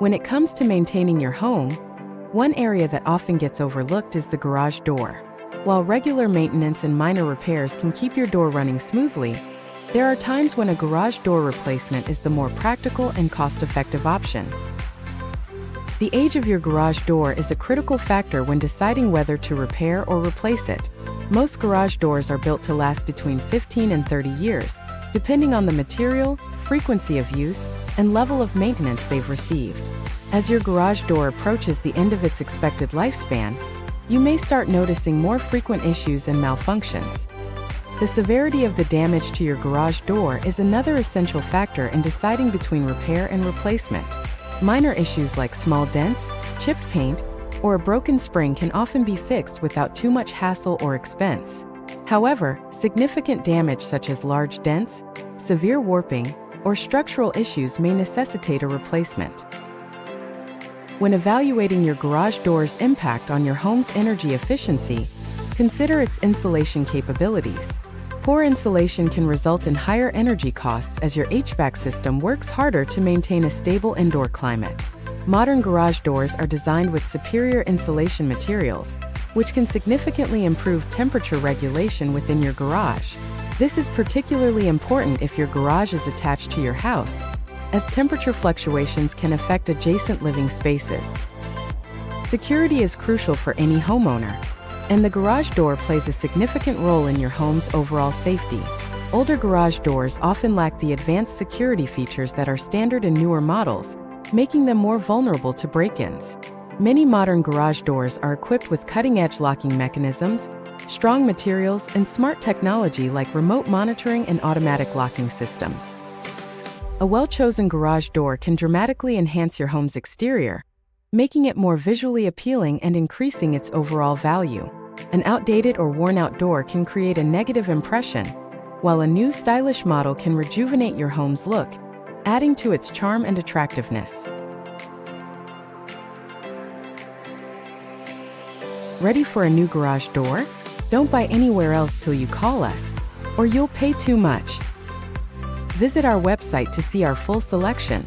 When it comes to maintaining your home, one area that often gets overlooked is the garage door. While regular maintenance and minor repairs can keep your door running smoothly, there are times when a garage door replacement is the more practical and cost-effective option. The age of your garage door is a critical factor when deciding whether to repair or replace it. Most garage doors are built to last between 15 and 30 years, depending on the material, frequency of use, and level of maintenance they've received. As your garage door approaches the end of its expected lifespan, you may start noticing more frequent issues and malfunctions. The severity of the damage to your garage door is another essential factor in deciding between repair and replacement. Minor issues like small dents, chipped paint, or a broken spring can often be fixed without too much hassle or expense. However, significant damage such as large dents, severe warping, or structural issues may necessitate a replacement. When evaluating your garage door's impact on your home's energy efficiency, consider its insulation capabilities. Poor insulation can result in higher energy costs as your HVAC system works harder to maintain a stable indoor climate. Modern garage doors are designed with superior insulation materials, which can significantly improve temperature regulation within your garage. This is particularly important if your garage is attached to your house, as temperature fluctuations can affect adjacent living spaces. Security is crucial for any homeowner, and the garage door plays a significant role in your home's overall safety. Older garage doors often lack the advanced security features that are standard in newer models, making them more vulnerable to break-ins. Many modern garage doors are equipped with cutting-edge locking mechanisms, strong materials, and smart technology like remote monitoring and automatic locking systems. A well-chosen garage door can dramatically enhance your home's exterior, making it more visually appealing and increasing its overall value. An outdated or worn-out door can create a negative impression, while a new stylish model can rejuvenate your home's look, adding to its charm and attractiveness. Ready for a new garage door? Don't buy anywhere else till you call us, or you'll pay too much. Visit our website to see our full selection.